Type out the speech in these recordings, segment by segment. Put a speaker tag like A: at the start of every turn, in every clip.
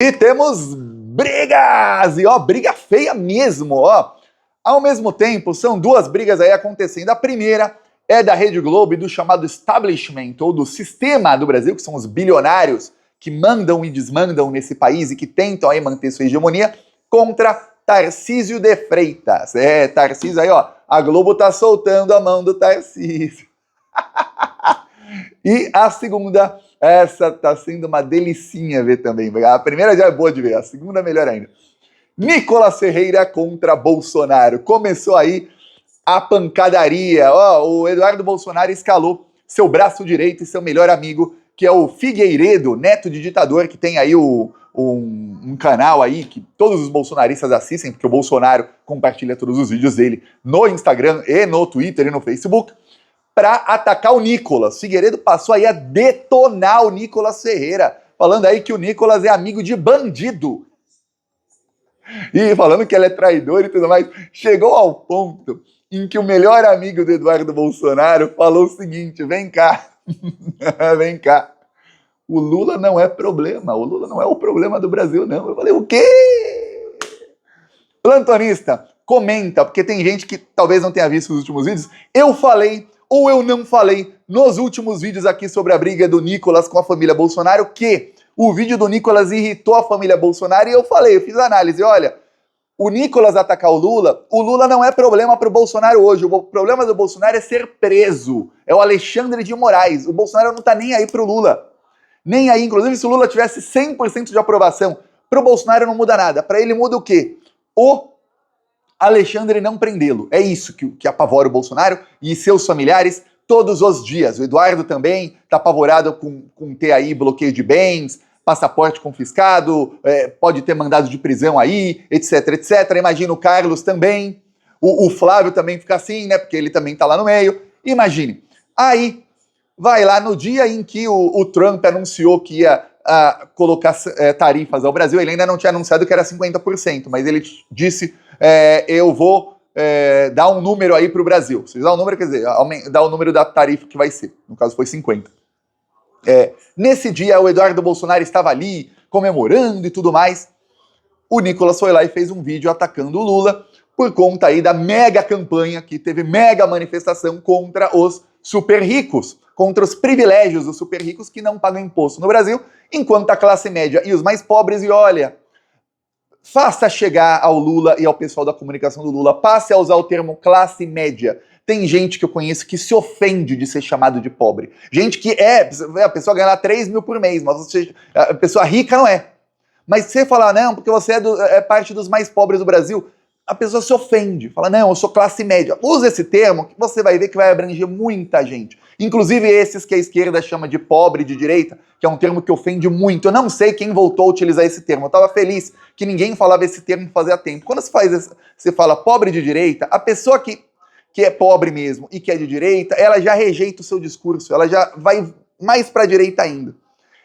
A: E temos brigas! E ó, briga feia mesmo, ó. Ao mesmo tempo, são duas brigas aí acontecendo. A primeira é da Rede Globo e do chamado establishment, ou do sistema do Brasil, que são os bilionários que mandam e desmandam nesse país e que tentam aí manter sua hegemonia, contra Tarcísio de Freitas. É, Tarcísio aí, ó. A Globo tá soltando a mão do Tarcísio. E a segunda, essa tá sendo uma delicinha ver também. A primeira já é boa de ver, a segunda melhor ainda. Nicolas Ferreira contra Bolsonaro. Começou aí a pancadaria. Ó, o Eduardo Bolsonaro escalou seu braço direito e seu melhor amigo, que é o Figueiredo, neto de ditador, que tem aí um canal aí que todos os bolsonaristas assistem, porque o Bolsonaro compartilha todos os vídeos dele no Instagram e no Twitter e no Facebook, para atacar o Nicolas. Figueiredo passou aí a detonar o Nicolas Ferreira, falando aí que o Nicolas é amigo de bandido. E falando que ele é traidor e tudo mais. Chegou ao ponto em que o melhor amigo do Eduardo Bolsonaro falou o seguinte: vem cá, vem cá. O Lula não é problema, o Lula não é o problema do Brasil, não. Eu falei, o quê? Plantonista, comenta, porque tem gente que talvez não tenha visto os últimos vídeos. Eu falei ou eu não falei nos últimos vídeos aqui sobre a briga do Nicolas com a família Bolsonaro que o vídeo do Nicolas irritou a família Bolsonaro e eu falei, eu fiz a análise, olha, o Nicolas atacar o Lula não é problema para o Bolsonaro hoje, o problema do Bolsonaro é ser preso, é o Alexandre de Moraes, o Bolsonaro não tá nem aí pro Lula, nem aí, inclusive se o Lula tivesse 100% de aprovação, pro Bolsonaro não muda nada, para ele muda o quê? O Alexandre não prendê-lo. É isso que apavora o Bolsonaro e seus familiares todos os dias. O Eduardo também está apavorado com ter aí bloqueio de bens, passaporte confiscado, pode ter mandado de prisão aí, etc, etc. Imagina o Carlos também. O Flávio também fica assim, né? Porque ele também está lá no meio. Imagine. Aí, vai lá no dia em que o Trump anunciou que ia colocar tarifas ao Brasil, ele ainda não tinha anunciado que era 50%, mas ele disse, eu vou dar um número aí para o Brasil. Se dar um número, quer dizer, dar o número da tarifa que vai ser. No caso foi 50%. Nesse dia, o Eduardo Bolsonaro estava ali, comemorando e tudo mais. O Nicolas foi lá e fez um vídeo atacando o Lula por conta aí da mega campanha que teve mega manifestação contra os super ricos, contra os privilégios dos super ricos que não pagam imposto no Brasil, enquanto a classe média e os mais pobres, e olha, faça chegar ao Lula e ao pessoal da comunicação do Lula, passe a usar o termo classe média. Tem gente que eu conheço que se ofende de ser chamado de pobre. Gente que a pessoa ganha lá 3 mil por mês, mas a pessoa rica não é. Mas se você falar, não, porque você é parte dos mais pobres do Brasil, a pessoa se ofende, fala, não, eu sou classe média. Usa esse termo que você vai ver que vai abranger muita gente. Inclusive esses que a esquerda chama de pobre de direita, que é um termo que ofende muito. Eu não sei quem voltou a utilizar esse termo. Eu estava feliz que ninguém falava esse termo fazia tempo. Quando você fala pobre de direita, a pessoa que é pobre mesmo e que é de direita, ela já rejeita o seu discurso, ela já vai mais para a direita ainda.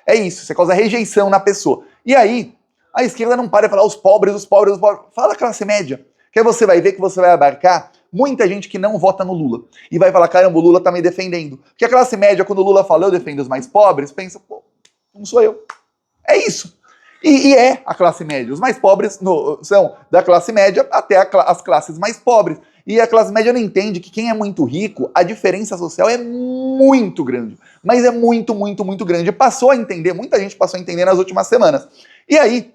A: É isso, você causa rejeição na pessoa. E aí, a esquerda não para de falar os pobres, os pobres, os pobres. Fala classe média. Que aí você vai ver que você vai abarcar muita gente que não vota no Lula. E vai falar, caramba, o Lula tá me defendendo. Porque a classe média, quando o Lula fala, eu defendo os mais pobres, pensa, pô, não sou eu. É isso. E é a classe média. Os mais pobres são da classe média até as classes mais pobres. E a classe média não entende que quem é muito rico, a diferença social é muito grande. Mas é muito, muito, muito grande. Passou a entender, muita gente passou a entender nas últimas semanas. E aí,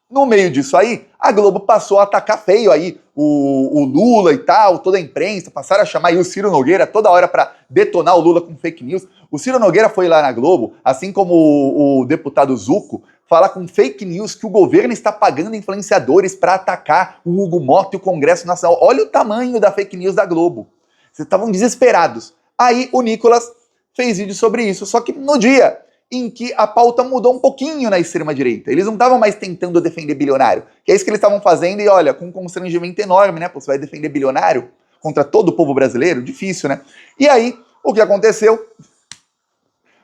A: no meio disso aí, a Globo passou a atacar feio aí o Lula e tal, toda a imprensa, passaram a chamar aí o Ciro Nogueira toda hora para detonar o Lula com fake news. O Ciro Nogueira foi lá na Globo, assim como o deputado Zucco, falar com fake news que o governo está pagando influenciadores para atacar o Hugo Mota e o Congresso Nacional. Olha o tamanho da fake news da Globo. Vocês estavam desesperados. Aí o Nicolas fez vídeo sobre isso, só que no dia em que a pauta mudou um pouquinho na extrema-direita. Eles não estavam mais tentando defender bilionário, que é isso que eles estavam fazendo, e olha, com um constrangimento enorme, né? Pô, você vai defender bilionário contra todo o povo brasileiro? Difícil, né? E aí, o que aconteceu?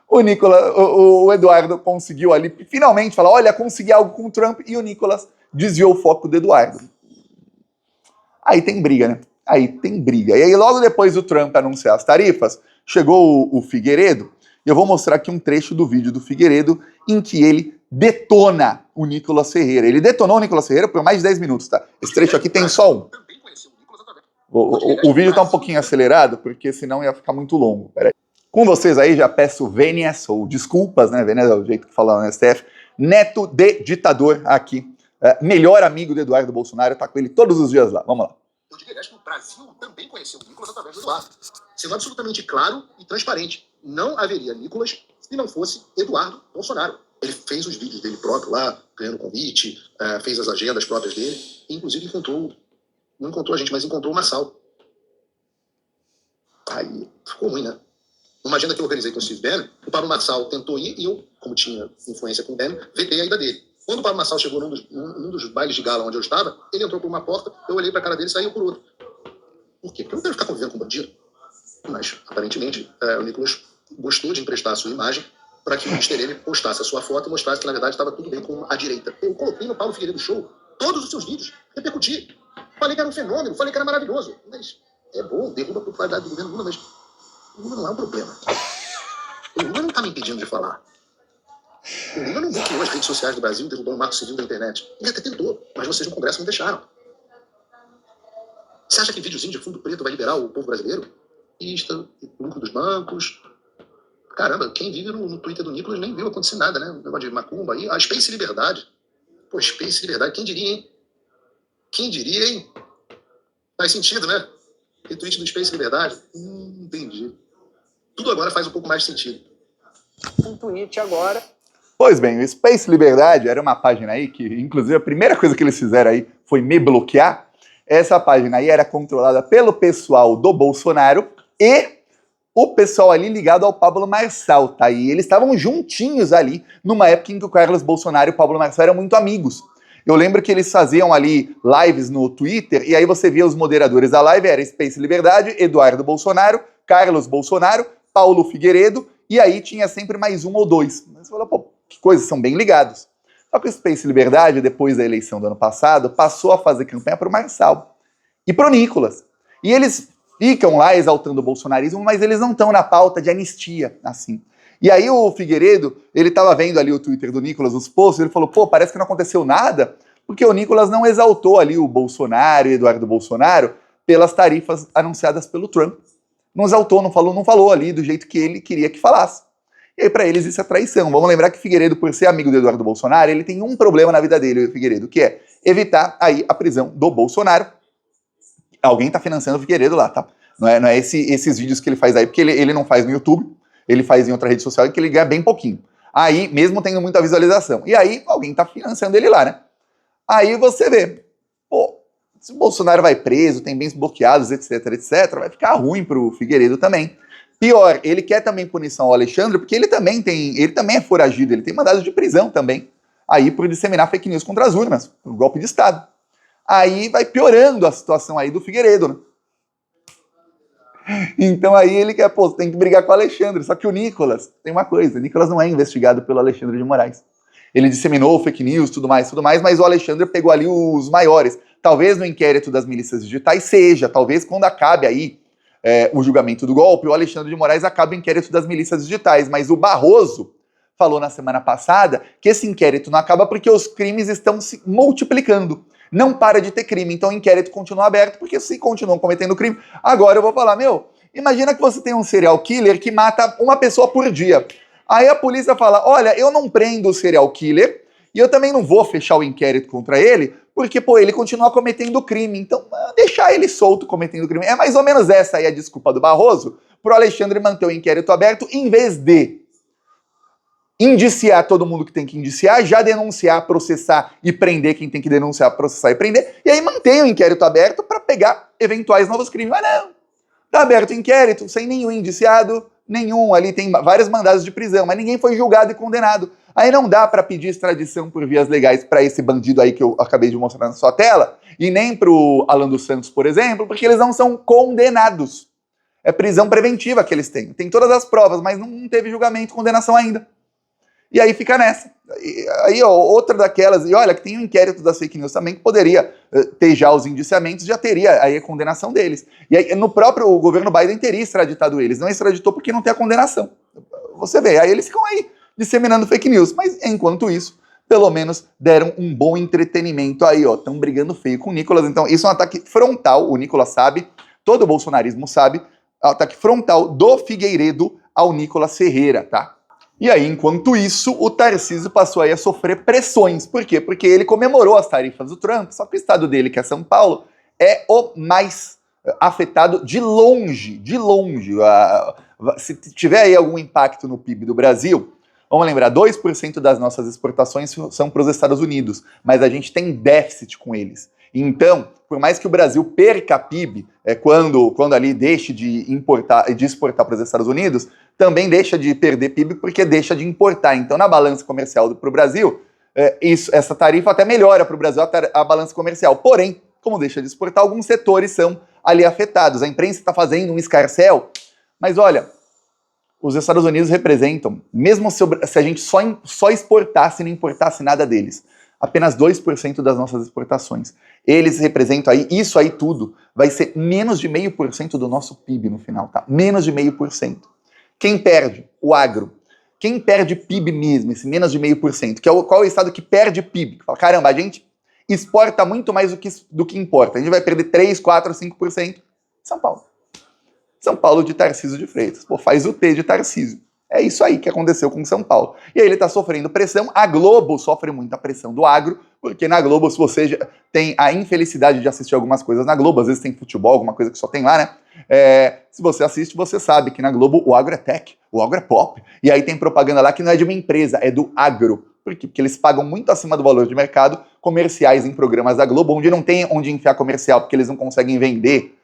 A: O Eduardo conseguiu ali, finalmente, falar, olha, consegui algo com o Trump, e o Nicolas desviou o foco do Eduardo. Aí tem briga, né? Aí tem briga. E aí, logo depois do Trump anunciar as tarifas, chegou o Figueiredo, e eu vou mostrar aqui um trecho do vídeo do Figueiredo em que ele detona o Nicolas Ferreira. Ele detonou o Nicolas Ferreira por mais de 10 minutos, tá? Esse trecho aqui tem só um. O vídeo tá um pouquinho acelerado, porque senão ia ficar muito longo. Peraí. Com vocês aí, já peço vênias, ou desculpas, né? Vênias é o jeito que fala no STF. Neto de ditador aqui. Melhor amigo do Eduardo Bolsonaro, tá com ele todos os dias lá. Vamos lá.
B: Eu diria que o Brasil também conheceu o Nicolas através do Eduardo. Sendo absolutamente claro e transparente. Não haveria Nicolas se não fosse Eduardo Bolsonaro. Ele fez os vídeos dele próprio lá, ganhando convite, fez as agendas próprias dele, e inclusive não encontrou a gente, mas encontrou o Marçal. Aí ficou ruim, né? Numa agenda que eu organizei com o Steve Bannon, o Pablo Marçal tentou ir e eu, como tinha influência com o Bannon, vetei a ida dele. Quando o Pablo Marçal chegou num dos bailes de gala onde eu estava, ele entrou por uma porta, eu olhei para a cara dele e saiu por outra. Por quê? Porque eu não quero ficar convivendo com bandido. Mas, aparentemente, o Nicolas gostou de emprestar a sua imagem para que o Mr. M postasse a sua foto e mostrasse que, na verdade, estava tudo bem com a direita. Eu coloquei no Paulo Figueiredo Show todos os seus vídeos, repercuti. Falei que era um fenômeno, falei que era maravilhoso. Mas é bom, derruba a popularidade do governo Lula, mas o Lula não é um problema. O Lula não está me impedindo de falar. O Lula não bloqueou as redes sociais do Brasil, derrubou o marco civil da internet. Ele até tentou, mas vocês no Congresso não deixaram. Você acha que videozinho de fundo preto vai liberar o povo brasileiro? Lucro dos bancos. Caramba, quem vive no Twitter do Nicolas nem viu acontecer nada, né? O negócio de macumba aí. A Space Liberdade. Pô, Space Liberdade, quem diria, hein? Quem diria, hein? Faz sentido, né? Retweet do Space Liberdade. Entendi. Tudo agora faz um pouco mais de sentido.
C: Um tweet agora.
A: Pois bem, o Space Liberdade era uma página aí que, inclusive, a primeira coisa que eles fizeram aí foi me bloquear. Essa página aí era controlada pelo pessoal do Bolsonaro e o pessoal ali ligado ao Pablo Marçal, tá? E eles estavam juntinhos ali numa época em que o Carlos Bolsonaro e o Pablo Marçal eram muito amigos. Eu lembro que eles faziam ali lives no Twitter e aí você via os moderadores da live, era Space Liberdade, Eduardo Bolsonaro, Carlos Bolsonaro, Paulo Figueiredo e aí tinha sempre mais um ou dois. Mas você fala, pô, que coisas, são bem ligados. Só que o Space Liberdade, depois da eleição do ano passado, passou a fazer campanha para o Marçal e para o Nicolas. E eles ficam lá exaltando o bolsonarismo, mas eles não estão na pauta de anistia, assim. E aí o Figueiredo, ele estava vendo ali o Twitter do Nicolas, os posts, ele falou, pô, parece que não aconteceu nada, porque o Nicolas não exaltou ali o Bolsonaro e Eduardo Bolsonaro pelas tarifas anunciadas pelo Trump. Não exaltou, não falou ali do jeito que ele queria que falasse. E aí para eles isso é traição. Vamos lembrar que Figueiredo, por ser amigo do Eduardo Bolsonaro, ele tem um problema na vida dele, o Figueiredo, que é evitar aí a prisão do Bolsonaro. Alguém tá financiando o Figueiredo lá, tá? Não é esses vídeos que ele faz aí, porque ele não faz no YouTube, ele faz em outra rede social e que ele ganha bem pouquinho. Aí, mesmo tendo muita visualização. E aí, alguém tá financiando ele lá, né? Aí você vê, pô, se o Bolsonaro vai preso, tem bens bloqueados, etc, etc, vai ficar ruim pro Figueiredo também. Pior, ele quer também punição ao Alexandre, porque ele também é foragido, ele tem mandado de prisão também, aí por disseminar fake news contra as urnas, por golpe de Estado. Aí vai piorando a situação aí do Figueiredo, né? Então aí ele quer, pô, tem que brigar com o Alexandre. Só que o Nicolas, tem uma coisa, o Nicolas não é investigado pelo Alexandre de Moraes. Ele disseminou fake news, tudo mais, mas o Alexandre pegou ali os maiores. Talvez no inquérito das milícias digitais seja, talvez quando acabe aí o julgamento do golpe, o Alexandre de Moraes acabe o inquérito das milícias digitais. Mas o Barroso falou na semana passada que esse inquérito não acaba porque os crimes estão se multiplicando. Não para de ter crime, então o inquérito continua aberto, porque se continuam cometendo crime, agora eu vou falar, imagina que você tem um serial killer que mata uma pessoa por dia. Aí a polícia fala, olha, eu não prendo o serial killer, e eu também não vou fechar o inquérito contra ele, porque, pô, ele continua cometendo crime, então deixar ele solto cometendo crime. É mais ou menos essa aí a desculpa do Barroso, pro Alexandre manter o inquérito aberto, em vez de indiciar todo mundo que tem que indiciar, já denunciar, processar e prender quem tem que denunciar, processar e prender, e aí mantém o inquérito aberto para pegar eventuais novos crimes. Mas não, tá aberto o inquérito, sem nenhum indiciado, nenhum, ali tem vários mandados de prisão, mas ninguém foi julgado e condenado. Aí não dá para pedir extradição por vias legais para esse bandido aí que eu acabei de mostrar na sua tela, e nem pro Alan dos Santos, por exemplo, porque eles não são condenados. É prisão preventiva que eles têm. Tem todas as provas, mas não teve julgamento, condenação ainda. E aí fica nessa. Aí, ó, outra daquelas, e olha, que tem um inquérito das fake news também que poderia ter já os indiciamentos, já teria aí a condenação deles. E aí no próprio governo Biden teria extraditado eles. Não extraditou porque não tem a condenação. Você vê, aí eles ficam aí disseminando fake news. Mas enquanto isso, pelo menos deram um bom entretenimento aí, ó. Estão brigando feio com o Nicolas. Então, isso é um ataque frontal, o Nicolas sabe, todo o bolsonarismo sabe, ataque frontal do Figueiredo ao Nicolas Ferreira, tá? E aí, enquanto isso, o Tarcísio passou aí a sofrer pressões. Por quê? Porque ele comemorou as tarifas do Trump, só que o estado dele, que é São Paulo, é o mais afetado de longe, de longe. Se tiver aí algum impacto no PIB do Brasil, vamos lembrar, 2% das nossas exportações são para os Estados Unidos, mas a gente tem déficit com eles. Então, por mais que o Brasil perca PIB, quando ali deixe de importar e de exportar para os Estados Unidos, também deixa de perder PIB porque deixa de importar. Então, na balança comercial para o Brasil, essa tarifa até melhora para o Brasil a balança comercial. Porém, como deixa de exportar, alguns setores são ali afetados. A imprensa está fazendo um escarcéu, mas olha, os Estados Unidos representam, mesmo se a gente só exportasse e não importasse nada deles, apenas 2% das nossas exportações. Eles representam aí, isso aí tudo, vai ser menos de 0,5% do nosso PIB no final, tá? Menos de 0,5%. Quem perde? O agro. Quem perde PIB mesmo, esse menos de 0,5%? Qual é o estado que perde PIB? Que fala, caramba, a gente exporta muito mais do que importa. A gente vai perder 3, 4, 5%. São Paulo. São Paulo de Tarcísio de Freitas. Pô, faz o T de Tarcísio. É isso aí que aconteceu com São Paulo. E aí ele está sofrendo pressão. A Globo sofre muita pressão do agro, porque na Globo, se você já tem a infelicidade de assistir algumas coisas na Globo, às vezes tem futebol, alguma coisa que só tem lá, né? Se você assiste, você sabe que na Globo o agro é tech, o agro é pop. E aí tem propaganda lá que não é de uma empresa, é do agro. Por quê? Porque eles pagam muito acima do valor de mercado comerciais em programas da Globo, onde não tem onde enfiar comercial, porque eles não conseguem vender,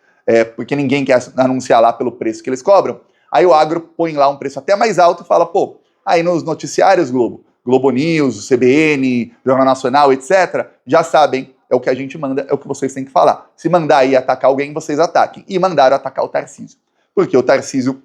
A: porque ninguém quer anunciar lá pelo preço que eles cobram. Aí o agro põe lá um preço até mais alto e fala, pô, aí nos noticiários Globo News, CBN, Jornal Nacional, etc., já sabem, é o que a gente manda, é o que vocês têm que falar. Se mandar aí atacar alguém, vocês ataquem. E mandaram atacar o Tarcísio. Porque o Tarcísio,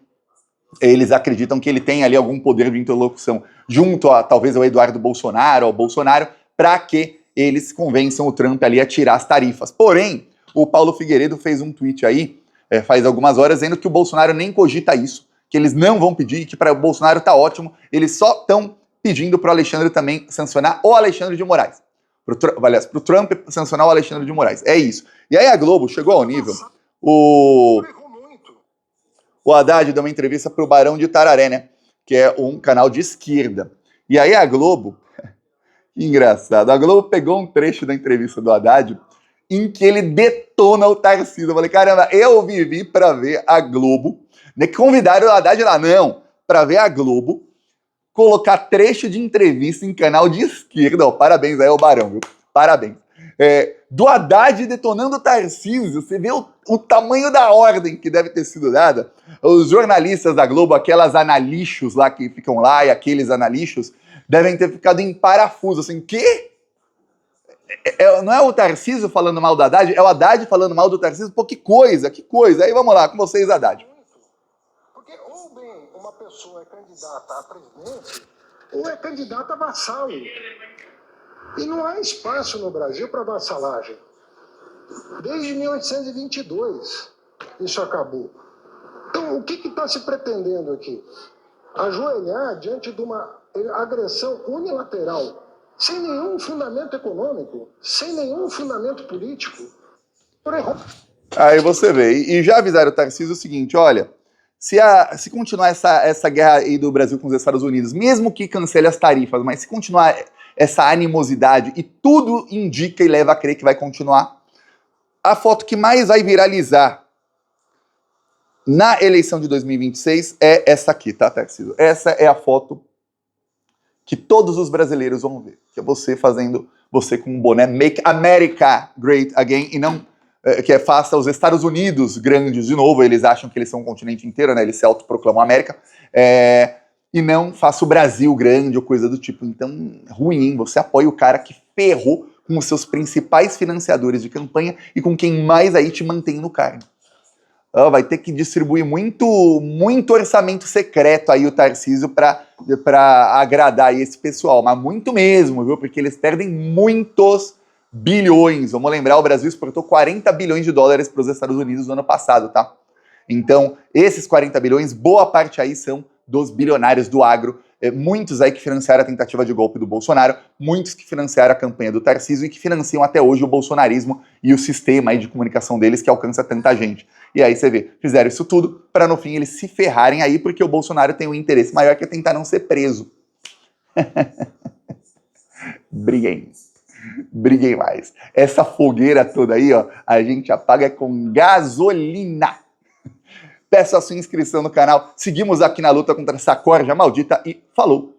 A: eles acreditam que ele tem ali algum poder de interlocução junto a, talvez, ao Eduardo Bolsonaro, ao Bolsonaro, para que eles convençam o Trump ali a tirar as tarifas. Porém, o Paulo Figueiredo fez um tweet aí, faz algumas horas, dizendo que o Bolsonaro nem cogita isso, que eles não vão pedir, que para o Bolsonaro tá ótimo, eles só estão pedindo para o Alexandre também sancionar o Alexandre de Moraes. Aliás, para o Trump sancionar o Alexandre de Moraes. É isso. E aí a Globo chegou ao nível... O Haddad deu uma entrevista para o Barão de Itararé, né? Que é um canal de esquerda. E aí a Globo... Que engraçado. A Globo pegou um trecho da entrevista do Haddad em que ele detona o Tarcísio. Eu falei, caramba, eu vivi para ver a Globo, né? Convidaram o Haddad lá, não, para ver a Globo colocar trecho de entrevista em canal de esquerda. Ó, parabéns aí ao Barão, viu? Parabéns. Do Haddad detonando o Tarcísio, você vê o tamanho da ordem que deve ter sido dada. Os jornalistas da Globo, aquelas analixos lá que ficam lá e aqueles analixos, devem ter ficado em parafuso, assim, quê? Não é o Tarcísio falando mal do Haddad, é o Haddad falando mal do Tarcísio? Pô, que coisa. Aí vamos lá, com vocês, Haddad.
D: Porque ou bem uma pessoa é candidata a presidente, ou é candidata a vassalo. E não há espaço no Brasil para vassalagem. Desde 1822 isso acabou. Então, o que está se pretendendo aqui? Ajoelhar diante de uma agressão unilateral, sem nenhum fundamento econômico, sem nenhum fundamento político.
A: Aí você vê, e já avisaram o Tarcísio o seguinte, olha, se continuar essa guerra aí do Brasil com os Estados Unidos, mesmo que cancele as tarifas, mas se continuar essa animosidade, e tudo indica e leva a crer que vai continuar, a foto que mais vai viralizar na eleição de 2026 é essa aqui, tá, Tarcísio? Essa é a foto que todos os brasileiros vão ver, que é você com um boné Make America Great Again, e não que faça os Estados Unidos grandes de novo. Eles acham que eles são um continente inteiro, né? Eles se autoproclamam América, e não faça o Brasil grande ou coisa do tipo. Então, ruim, hein? Você apoia o cara que ferrou com os seus principais financiadores de campanha e com quem mais aí te mantém no cargo. Vai ter que distribuir muito orçamento secreto aí o Tarcísio para agradar aí esse pessoal, mas muito mesmo, viu? Porque eles perdem muitos bilhões. Vamos lembrar, o Brasil exportou 40 bilhões de dólares para os Estados Unidos no ano passado, tá? Então, esses 40 bilhões, boa parte aí são dos bilionários do agro, muitos aí que financiaram a tentativa de golpe do Bolsonaro, muitos que financiaram a campanha do Tarcísio e que financiam até hoje o bolsonarismo e o sistema aí de comunicação deles que alcança tanta gente. E aí você vê, fizeram isso tudo para no fim eles se ferrarem aí porque o Bolsonaro tem um interesse maior que é tentar não ser preso. Briguem mais. Essa fogueira toda aí, ó, a gente apaga com gasolina. Peça a sua inscrição no canal. Seguimos aqui na luta contra essa corja maldita e falou!